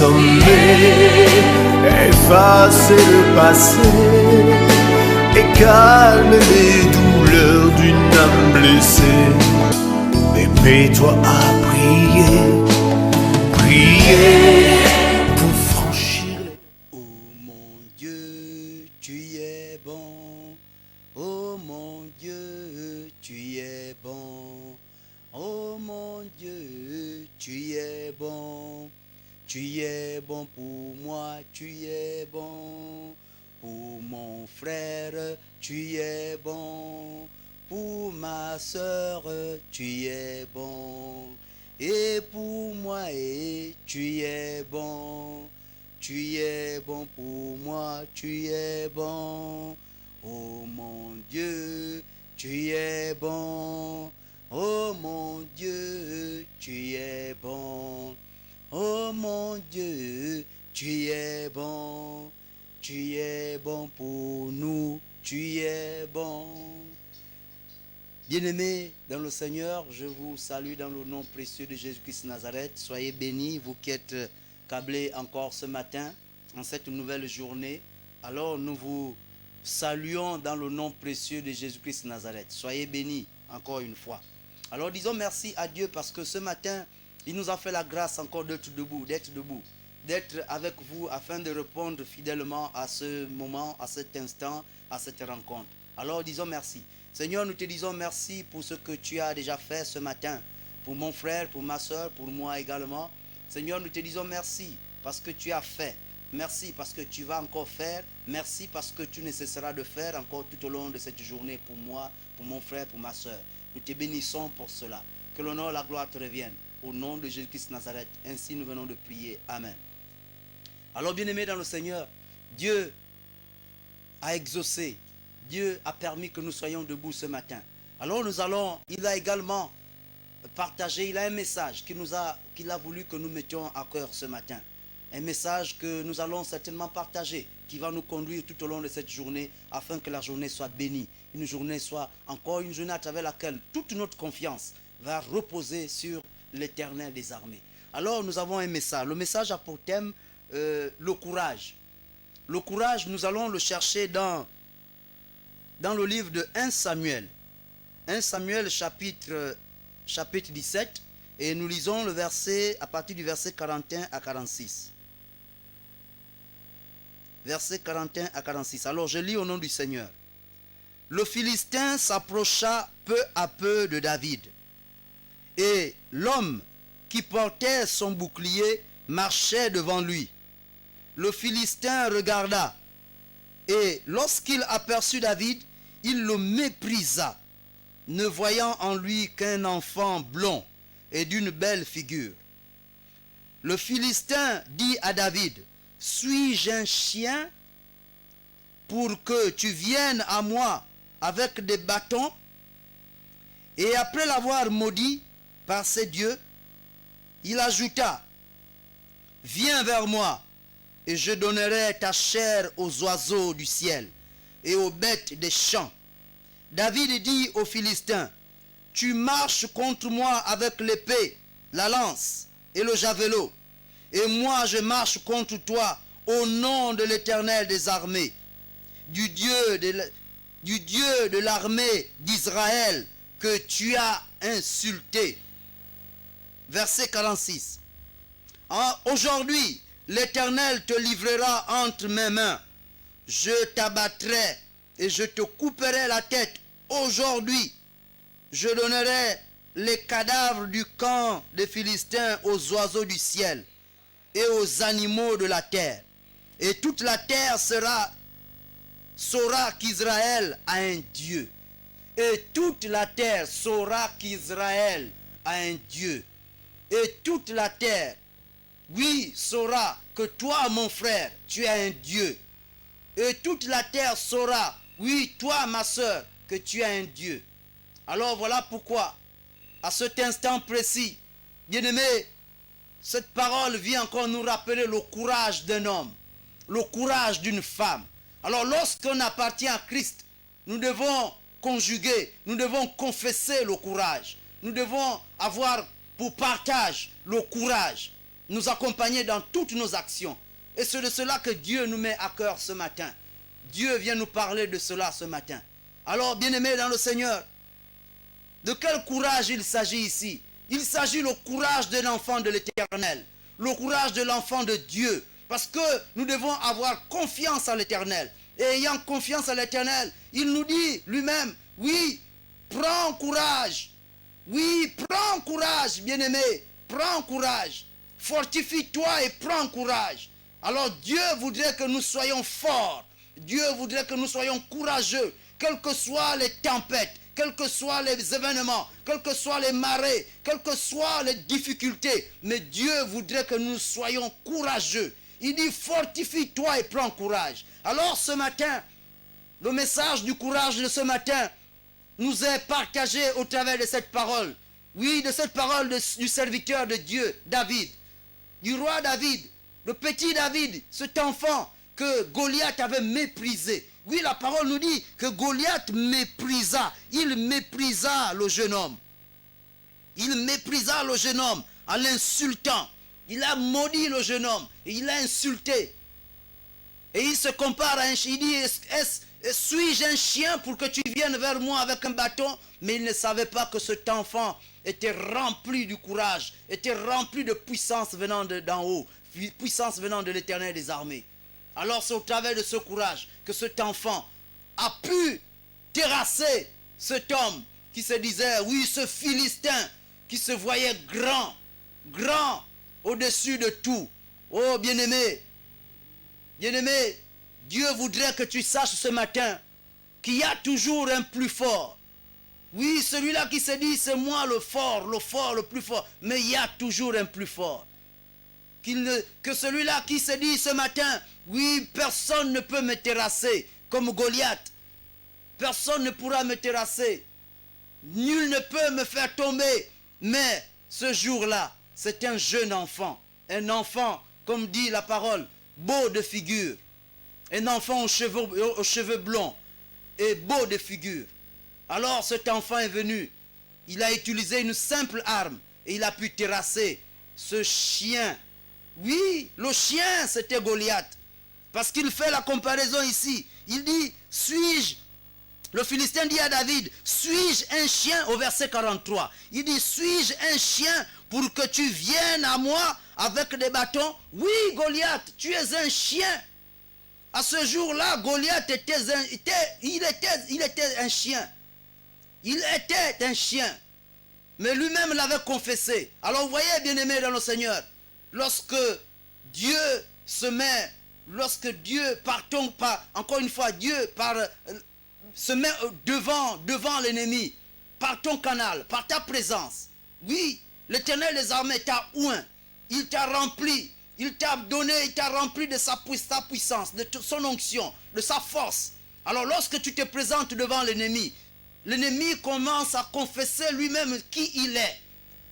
sommet, effacer le passé et calmer les douleurs d'une âme blessée. Mais mets-toi à prier, prier pour franchir les... Oh mon Dieu, tu es bon. Oh mon Dieu, tu es bon. Oh mon Dieu, tu es bon. Tu es bon pour moi, tu es bon. Pour mon frère, tu es bon. Pour ma soeur, tu es bon. Et pour moi, tu es bon. Tu es bon pour moi, tu es bon. Oh mon Dieu, tu es bon. Oh mon Dieu, tu es bon. Oh mon Dieu, tu es bon. Tu es bon pour nous, tu es bon. Bien-aimés dans le Seigneur, je vous salue dans le nom précieux de Jésus-Christ Nazareth. Soyez bénis, vous qui êtes câblés encore ce matin, en cette nouvelle journée. Alors nous vous saluons dans le nom précieux de Jésus-Christ Nazareth. Soyez bénis encore une fois. Alors disons merci à Dieu parce que ce matin, il nous a fait la grâce encore d'être debout, d'être avec vous afin de répondre fidèlement à ce moment, à cet instant, à cette rencontre. Alors disons merci. Seigneur, nous te disons merci pour ce que tu as déjà fait ce matin, pour mon frère, pour ma soeur, pour moi également. Seigneur, nous te disons merci parce que tu as fait. Merci parce que tu vas encore faire. Merci parce que tu ne cesseras de faire encore tout au long de cette journée pour moi, pour mon frère, pour ma soeur. Nous te bénissons pour cela. Que l'honneur et la gloire te reviennent. Au nom de Jésus-Christ Nazareth. Ainsi nous venons de prier. Amen. Alors bien-aimés dans le Seigneur, Dieu a exaucé. Dieu a permis que nous soyons debout ce matin. Alors il a également partagé, il a un message qu'il a voulu que nous mettions à cœur ce matin. Un message que nous allons certainement partager, qui va nous conduire tout au long de cette journée, afin que la journée soit bénie. Une journée soit encore une journée à travers laquelle toute notre confiance va reposer sur l'Éternel des armées. Alors nous avons un message. Le message a pour thème le courage. Le courage, nous allons le chercher dans le livre de 1 Samuel. 1 Samuel chapitre 17. Et nous lisons le verset à partir du verset 41 à 46. Verset 41 à 46. Alors je lis au nom du Seigneur. Le Philistin s'approcha peu à peu de David. Et l'homme qui portait son bouclier marchait devant lui. Le Philistin regarda. Et lorsqu'il aperçut David, il le méprisa, ne voyant en lui qu'un enfant blond et d'une belle figure. Le Philistin dit à David, « Suis-je un chien pour que tu viennes à moi avec des bâtons ?» Et après l'avoir maudit par ses dieux, il ajouta, « Viens vers moi, et je donnerai ta chair aux oiseaux du ciel et aux bêtes des champs. » David dit aux Philistins, « Tu marches contre moi avec l'épée, la lance et le javelot, et moi je marche contre toi au nom de l'Éternel des armées, du Dieu de l'armée d'Israël que tu as insulté. » Verset 46. Aujourd'hui, l'Éternel te livrera entre mes mains. Je t'abattrai et je te couperai la tête. Aujourd'hui, je donnerai les cadavres du camp des Philistins aux oiseaux du ciel et aux animaux de la terre. Et toute la terre saura qu'Israël a un Dieu. Et toute la terre saura qu'Israël a un Dieu. Et toute la terre, oui, saura que toi, mon frère, tu as un Dieu. Et toute la terre saura, oui, toi, ma soeur, que tu as un Dieu. Alors voilà pourquoi, à cet instant précis, bien-aimé, cette parole vient encore nous rappeler le courage d'un homme, le courage d'une femme. Alors lorsqu'on appartient à Christ, nous devons conjuguer, nous devons confesser le courage. Nous devons avoir pour partage le courage. nous accompagner dans toutes nos actions. Et c'est de cela que Dieu nous met à cœur ce matin. Dieu vient nous parler de cela ce matin. Alors, bien-aimés dans le Seigneur, de quel courage il s'agit ici? Il s'agit le courage de l'enfant de l'Éternel, le courage de l'enfant de Dieu, parce que nous devons avoir confiance en l'Éternel. Et ayant confiance en l'Éternel, il nous dit lui-même, oui, prends courage. Oui, prends courage, bien-aimé, prends courage. Fortifie-toi et prends courage. Alors Dieu voudrait que nous soyons forts. Dieu voudrait que nous soyons courageux, quelles que soient les tempêtes, quels que soient les événements, quelles que soient les marées, quelles que soient les difficultés. Mais Dieu voudrait que nous soyons courageux. Il dit, fortifie-toi et prends courage. Alors ce matin, le message du courage de ce matin nous est partagé au travers de cette parole. Oui, de cette parole du serviteur de Dieu, David. Du roi David, le petit David, cet enfant que Goliath avait méprisé. Oui, la parole nous dit que Goliath méprisa. Il méprisa le jeune homme. Il méprisa le jeune homme en l'insultant. Il a maudit le jeune homme et il l'a insulté. Et il se compare à un chien. Il dit, suis-je un chien pour que tu viennes vers moi avec un bâton? Mais il ne savait pas que cet enfant était rempli du courage, était rempli de puissance venant d'en haut, puissance venant de l'Éternel des armées. Alors c'est au travers de ce courage que cet enfant a pu terrasser cet homme qui se disait, oui, ce Philistin qui se voyait grand, grand au-dessus de tout. Oh bien-aimé, bien-aimé, Dieu voudrait que tu saches ce matin qu'il y a toujours un plus fort. Oui, celui-là qui se dit, c'est moi le fort, le plus fort. Mais il y a toujours un plus fort. Que celui-là qui se dit ce matin, oui, personne ne peut me terrasser, comme Goliath. Personne ne pourra me terrasser. Nul ne peut me faire tomber. Mais ce jour-là, c'est un jeune enfant. Un enfant, comme dit la parole, beau de figure. Un enfant aux cheveux blonds et beau de figure. Alors cet enfant est venu. Il a utilisé une simple arme et il a pu terrasser ce chien. Oui, le chien, c'était Goliath. Parce qu'il fait la comparaison ici. Il dit, suis-je, le Philistin dit à David, suis-je un chien, au verset 43. Il dit, suis-je un chien pour que tu viennes à moi avec des bâtons? Oui, Goliath, tu es un chien. À ce jour-là, Goliath était un chien. Il était un chien. Mais lui-même l'avait confessé. Alors vous voyez, bien-aimés dans le Seigneur, lorsque Dieu se met, lorsque Dieu, encore une fois, Dieu se met devant l'ennemi, par ton canal, par ta présence. Oui, l'Éternel des armées t'a oint, il t'a rempli, il t'a donné, il t'a rempli de sa puissance, de son onction, de sa force. Alors lorsque tu te présentes devant l'ennemi, l'ennemi commence à confesser lui-même qui il est.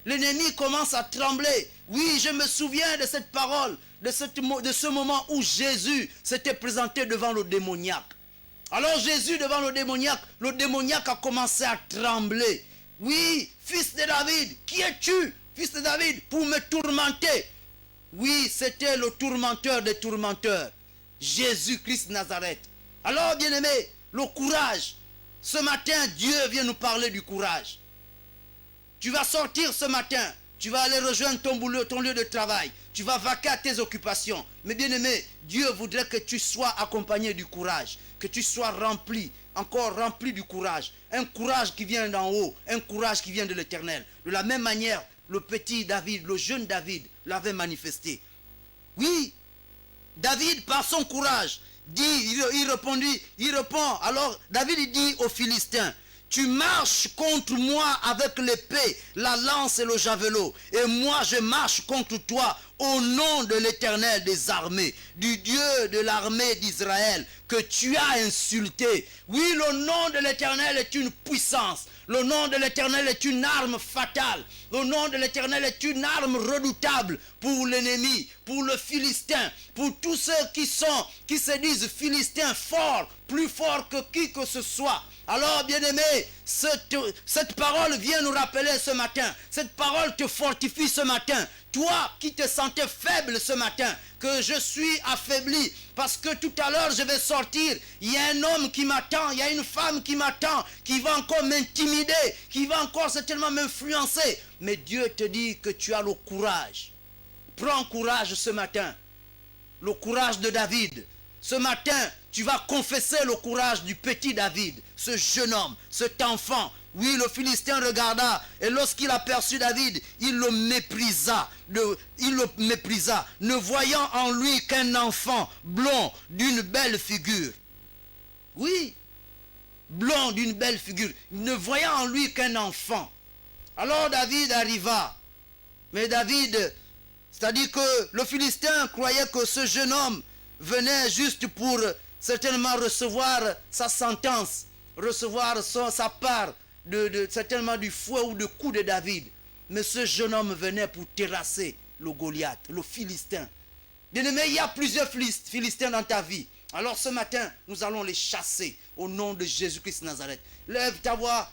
L'ennemi commence à trembler. Oui, je me souviens de cette parole, de ce moment où Jésus s'était présenté devant le démoniaque. Alors Jésus devant le démoniaque a commencé à trembler. Oui, fils de David, qui es-tu, fils de David, pour me tourmenter? Oui, c'était le tourmenteur des tourmenteurs, Jésus-Christ Nazareth. Alors, bien-aimé, le courage. Ce matin, Dieu vient nous parler du courage. Tu vas sortir ce matin, tu vas aller rejoindre ton lieu de travail, tu vas vaquer à tes occupations. Mais bien-aimé, Dieu voudrait que tu sois accompagné du courage, que tu sois rempli, encore rempli du courage. Un courage qui vient d'en haut, un courage qui vient de l'Éternel. De la même manière, le petit David, le jeune David l'avait manifesté. Oui, David, par son courage, il répond. Alors David dit aux Philistins, tu marches contre moi avec l'épée, la lance et le javelot, et moi je marche contre toi au nom de l'Éternel des armées, du Dieu de l'armée d'Israël, que tu as insulté. Oui, le nom de l'Éternel est une puissance. Le nom de l'Éternel est une arme fatale. Le nom de l'Éternel est une arme redoutable pour l'ennemi, pour le Philistin, pour tous ceux qui se disent Philistins forts, plus forts que qui que ce soit. Alors, bien-aimé, cette parole vient nous rappeler ce matin. Cette parole te fortifie ce matin. Toi qui te sentais faible ce matin, que je suis affaibli, parce que tout à l'heure je vais sortir, il y a un homme qui m'attend, il y a une femme qui m'attend, qui va encore m'intimider, qui va encore certainement m'influencer. Mais Dieu te dit que tu as le courage. Prends courage ce matin, le courage de David. Ce matin, tu vas confesser le courage du petit David, ce jeune homme, cet enfant. Oui, le Philistin regarda et lorsqu'il aperçut David, il le méprisa, ne voyant en lui qu'un enfant blond d'une belle figure. Oui, blond d'une belle figure, ne voyant en lui qu'un enfant. Alors David arriva, mais David, c'est-à-dire que le Philistin croyait que ce jeune homme venait juste pour certainement recevoir sa sentence, recevoir sa part, certainement du fouet ou de coup de David. Mais ce jeune homme venait pour terrasser le Goliath, le Philistin. Bien-aimé, il y a plusieurs Philistins dans ta vie. Alors ce matin, nous allons les chasser au nom de Jésus-Christ de Nazareth. Lève ta voix,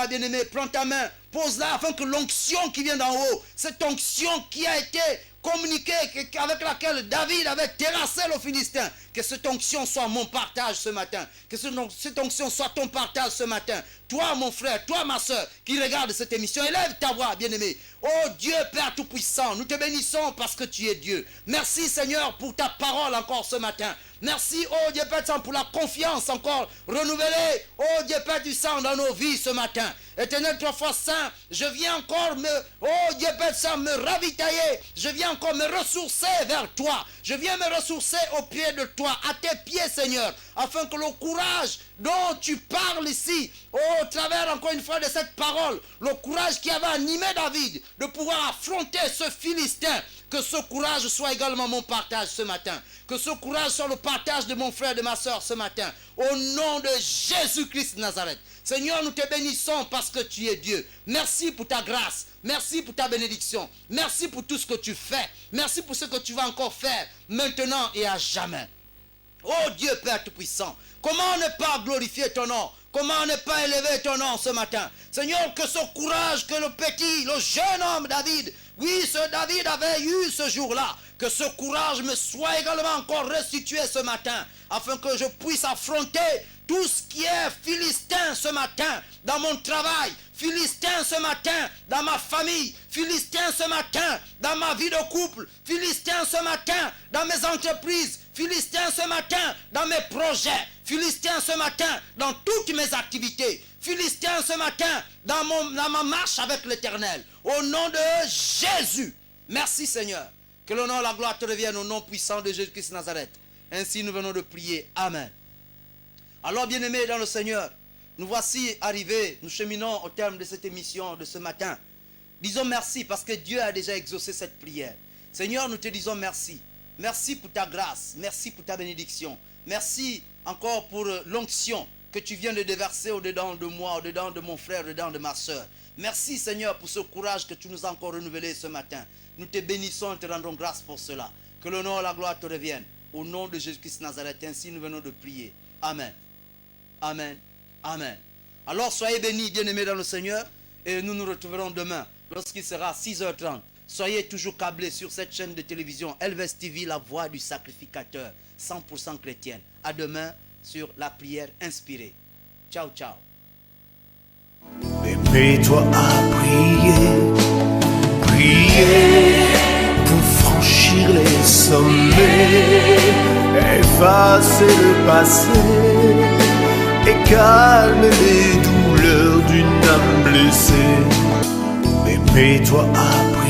bien-aimé, prends ta main, pose-la afin que l'onction qui vient d'en haut, cette onction qui a été communiquée, avec laquelle David avait terrassé le Philistin, que cette onction soit mon partage ce matin, que cette onction soit ton partage ce matin. Toi mon frère, toi ma soeur qui regarde cette émission, élève ta voix bien-aimé. Oh Dieu Père Tout-Puissant, nous te bénissons parce que tu es Dieu. Merci Seigneur pour ta parole encore ce matin. Merci, oh Dieu Père Saint, pour la confiance encore renouvelée, oh Dieu Père du sang dans nos vies ce matin. Éternel, trois fois saint, je viens encore oh Dieu Père Saint, me ravitailler, je viens encore me ressourcer vers toi, je viens me ressourcer au pied de toi, à tes pieds Seigneur, afin que le courage dont tu parles ici, au travers encore une fois de cette parole, le courage qui avait animé David, de pouvoir affronter ce Philistin, que ce courage soit également mon partage ce matin. Que ce courage soit le partage de mon frère et de ma soeur ce matin. Au nom de Jésus-Christ de Nazareth. Seigneur, nous te bénissons parce que tu es Dieu. Merci pour ta grâce. Merci pour ta bénédiction. Merci pour tout ce que tu fais. Merci pour ce que tu vas encore faire maintenant et à jamais. Oh Dieu Père Tout-Puissant, comment ne pas glorifier ton nom? Comment ne pas élever ton nom ce matin? Seigneur, que ce courage que le petit, le jeune homme David, oui, ce David avait eu ce jour-là, que ce courage me soit également encore restitué ce matin, afin que je puisse affronter tout ce qui est philistin ce matin dans mon travail, philistin ce matin dans ma famille, philistin ce matin dans ma vie de couple, philistin ce matin dans mes entreprises, philistin ce matin dans mes projets, philistin ce matin dans toutes mes activités, philistin ce matin dans ma marche avec l'Éternel. Au nom de Jésus, merci Seigneur. Que l'honneur et la gloire te reviennent au nom puissant de Jésus-Christ de Nazareth. Ainsi nous venons de prier. Amen. Alors bien-aimés dans le Seigneur, nous voici arrivés, nous cheminons au terme de cette émission de ce matin. Disons merci parce que Dieu a déjà exaucé cette prière. Seigneur, nous te disons merci. Merci pour ta grâce, merci pour ta bénédiction. Merci encore pour l'onction que tu viens de déverser au-dedans de moi, au-dedans de mon frère, au-dedans de ma soeur. Merci Seigneur pour ce courage que tu nous as encore renouvelé ce matin. Nous te bénissons et te rendons grâce pour cela. Que l'honneur et la gloire te reviennent. Au nom de Jésus-Christ de Nazareth, ainsi nous venons de prier. Amen. Amen. Amen. Alors soyez bénis, bien-aimés dans le Seigneur, et nous nous retrouverons demain, lorsqu'il sera 6h30. Soyez toujours câblés sur cette chaîne de télévision Elvès TV, la voix du sacrificateur, 100% chrétienne. À demain sur la prière inspirée. Ciao, ciao. Mets-toi à prier, prier pour franchir les sommets, effacer le passé et calmer les douleurs d'une âme blessée. Mets-toi à prier.